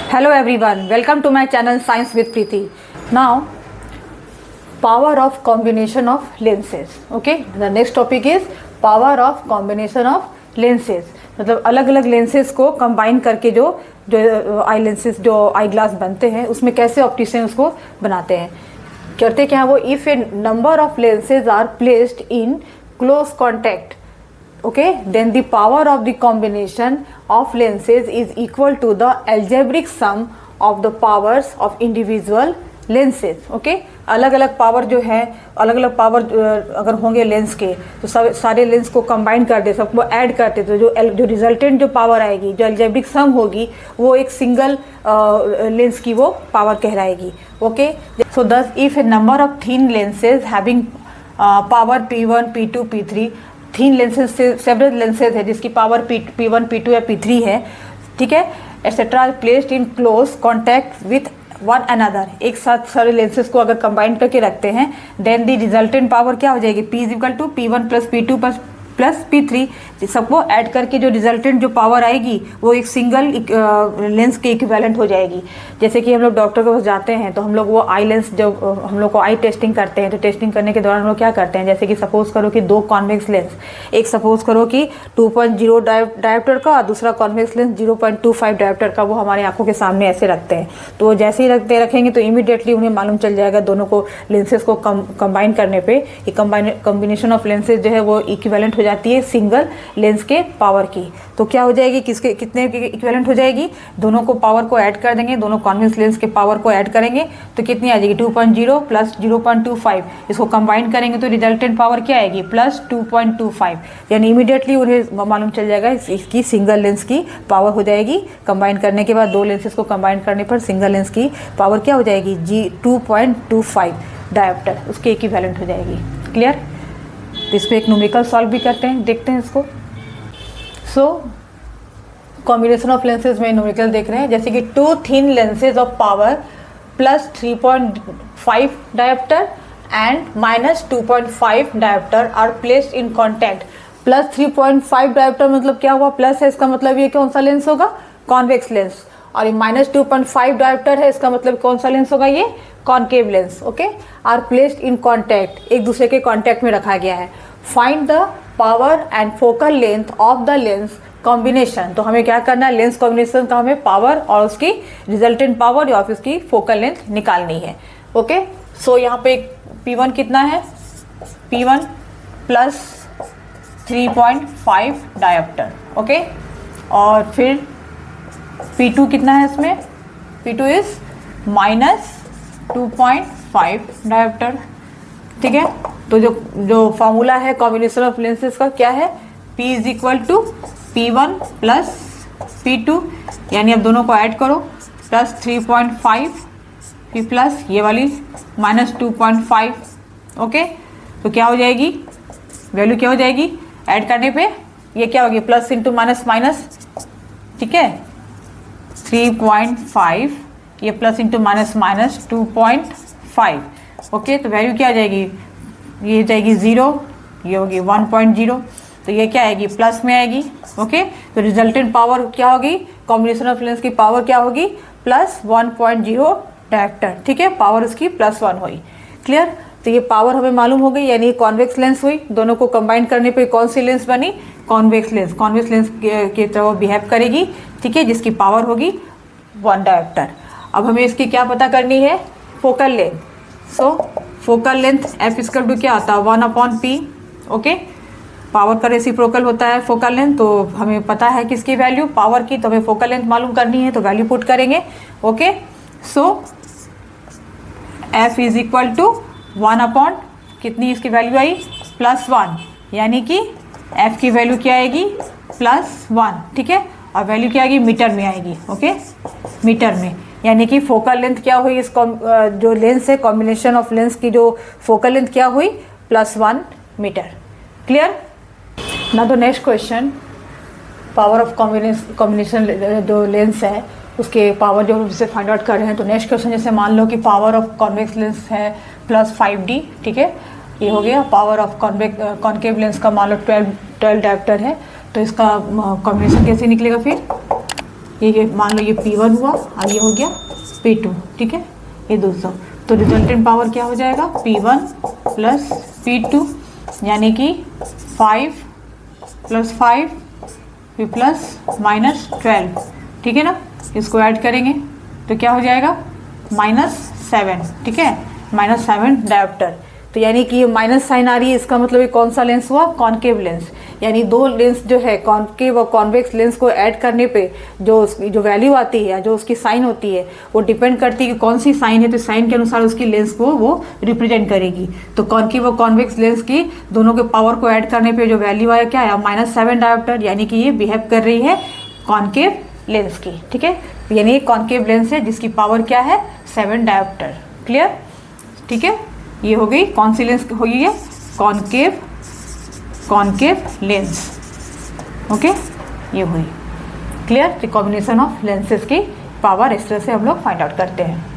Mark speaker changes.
Speaker 1: Hello everyone, welcome to my channel Science with Preeti. Now, power of combination of lenses. Okay, the next topic is power of combination of lenses. मतलब अलग अलग lenses को combine करके जो आई lenses जो आई glass बनते हैं उसमें कैसे ऑप्टिशियन उसको बनाते हैं, करते क्या है वो, if A number of lenses are placed in close contact, okay, then the power of the combination of lenses is equal to the algebraic sum of the powers of individual lenses. okay, अलग अलग power जो है, अलग अलग power अगर होंगे lens के तो सब सारे लेंस को कंबाइन कर दे, सबको ऐड करते तो जो रिजल्टेंट जो पावर आएगी, जो अलजेब्रिक सम होगी वो एक सिंगल लेंस की वो पावर कहलाएगी. ओके, सो दस if A number of thin lenses having power P1, P2, P3, thin lenses से सेवरल लेंसेज है जिसकी पावर P1, P2 या P3 है, ठीक है, etcetera, placed in close contact with one another, एक साथ सारे लेंसेज को अगर कंबाइन करके रखते हैं, देन द रिजल्टेंट पावर क्या हो जाएगी, P is equal to P1 plus P2 plus P3, सबको ऐड करके जो रिजल्टेंट जो पावर आएगी वो एक सिंगल लेंस के इक्विवेलेंट हो जाएगी. जैसे कि हम लोग डॉक्टर के पास जाते हैं तो हम लोग वो आई लेंस जो हम लोग को आई टेस्टिंग करते हैं, तो टेस्टिंग करने के दौरान हम लोग क्या करते हैं, जैसे कि सपोज करो कि दो कॉन्वेक्स लेंस, एक सपोज करो कि 2.0 डायोप्टर का और दूसरा कॉन्वेक्स लेंस 0.25 डायोप्टर का, वो हमारे आंखों के सामने ऐसे रखते हैं. तो जैसे ही रखेंगे तो इमीडिएटली उन्हें मालूम चल जाएगा दोनों को लेंसेज को कंबाइन करने पे ये कॉम्बिनेशन ऑफ लेंसेज जो है वो इक्विवेलेंट हो जाती है सिंगल लेंस के पावर की. तो क्या हो जाएगी, किसके कितने की इक्विवेलेंट हो जाएगी, दोनों को पावर को ऐड कर देंगे, दोनों कॉन्वेक्स लेंस के पावर को ऐड करेंगे तो कितनी आ जाएगी 2.0 प्लस 0.25, इसको कंबाइन करेंगे तो रिजल्टेंट पावर क्या आएगी प्लस 2.25, यानी इमीडिएटली उन्हें मालूम चल जाएगा इसकी सिंगल लेंस की पावर हो जाएगी. कंबाइन करने के बाद दो लेंसेज को कंबाइन करने पर सिंगल लेंस की पावर क्या हो जाएगी 2.25 डायोप्टर, उसके इक्विवेलेंट हो जाएगी. क्लियर. तो इस पर एक न्यूमेरिकल सॉल्व भी करते हैं, देखते हैं इसको. सो कॉम्बिनेशन ऑफ लेंसेज में न्यूमेरिकल देख रहे हैं, जैसे कि two thin lenses of power plus 3.5 dioptre and minus 2.5 dioptre are placed in contact. Plus 3.5 dioptre मतलब क्या हुआ, प्लस है, इसका मतलब ये कौन सा लेंस होगा, कॉन्वेक्स लेंस, और ये माइनस 2.5 डायोप्टर है, इसका मतलब कौन सा लेंस होगा, ये concave lens. Okay, are placed in contact, एक दूसरे के कॉन्टैक्ट में रखा गया है. Find the power and focal length of the lens combination. तो हमें क्या करना है, लेंस कॉम्बिनेशन का हमें पावर और उसकी रिजल्टेंट पावर या उसकी फोकल लेंथ निकालनी है. ओके, सो यहाँ पे P1 कितना है, P1 प्लस 3.5 डायोप्टर. ओके, और फिर P2 कितना है इसमें, P2 इज माइनस 2.5 डायोप्टर. ठीक है, तो जो फॉर्मूला है कॉम्बिनेशन ऑफ लेंसेज का क्या है, P is equal to P1 plus P2, यानी अब दोनों को ऐड करो, प्लस 3.5 P प्लस ये वाली माइनस 2.5. ओके, तो क्या हो जाएगी, वैल्यू क्या हो जाएगी, ऐड करने पे ये क्या होगी, प्लस इंटू माइनस माइनस. ठीक है, 3.5 ये plus into minus minus 2.5. Okay, तो वैल्यू क्या आ जाएगी, ये जाएगी 0, ये होगी 1.0, तो ये क्या आएगी, प्लस में आएगी. ओके, तो रिजल्टेंट पावर क्या होगी, कॉम्बिनेशन ऑफ लेंस की पावर क्या होगी, प्लस 1.0 डायोप्टर. ठीक है, पावर उसकी प्लस 1 हुई. क्लियर. तो ये पावर हमें मालूम हो गई, यानी कॉन्वेक्स लेंस हुई, दोनों को कंबाइन करने पे कौन सी लेंस बनी, कॉन्वेक्स लेंस. कॉन्वेक्स लेंस की तरह बिहेव करेगी, ठीक है, जिसकी पावर होगी 1 डायोप्टर. अब हमें इसकी क्या पता करनी है, focal length. So focal length F equal to क्या आता है 1/P. ओके, पावर का रेसिप्रोकल होता है फोकल लेंथ, तो हमें पता है किसकी वैल्यू, पावर की, तो हमें फोकल लेंथ मालूम करनी है, तो वैल्यू पुट करेंगे. Okay, so F is equal to 1/ कितनी इसकी वैल्यू आई, प्लस 1, यानी कि F की वैल्यू क्या आएगी, प्लस 1. ठीक है, और वैल्यू क्या आएगी, मीटर में आएगी. ओके, मीटर में, यानी कि फोकल लेंथ क्या हुई, इस जो लेंस है कॉम्बिनेशन ऑफ लेंस की जो फोकल लेंथ क्या हुई, प्लस 1 मीटर. क्लियर. ना तो next question, power of combination जो लेंस है उसके पावर जो जिसे फाइंड आउट कर रहे हैं. तो नेक्स्ट क्वेश्चन, जैसे मान लो कि पावर ऑफ कॉन्वेक्स लेंस है प्लस 5D. ठीक है, ये हो गया. पावर ऑफ कॉन्केव लेंस का मान लो 12 डायोप्टर है, तो इसका कॉम्बिनेशन कैसे निकलेगा फिर, ये मान लो ये P1 हुआ और ये हो गया P2, ठीक है, ये 200। तो रिजल्टेंट पावर क्या हो जाएगा, P1 प्लस P2 यानी कि 5 प्लस 5 फिर प्लस माइनस 12, ठीक है ना। इसको ऐड करेंगे तो क्या हो जाएगा -7, ठीक है, -7 डायोप्टर। तो यानी कि ये माइनस साइन आ रही है, इसका मतलब ये कौन सा लेंस हुआ, कॉन्केव लेंस। यानी दो लेंस जो है कॉन्केव और कॉन्वेक्स लेंस को ऐड करने पे जो वैल्यू आती है, जो उसकी साइन होती है, वो डिपेंड करती है कि कौन सी साइन है, तो साइन के अनुसार उसकी लेंस को वो रिप्रेजेंट करेगी। तो कॉन्केव और कॉन्वेक्स लेंस की दोनों के पावर को ऐड करने पे जो वैल्यू आया क्या है, -7 डायोप्टर, यानी कि ये बिहेव कर रही है कॉन्केव लेंस की, ठीक है। यानी ये कॉन्केव लेंस है जिसकी पावर क्या है, 7 डायोप्टर। क्लियर, ठीक है। ये हो गई कौन सी लेंस हो गई है, कॉन्केव लेंस, ओके, ये हुई। क्लियर, कॉम्बिनेशन ऑफ लेंसेज की पावर इस तरह से हम लोग फाइंड आउट करते हैं।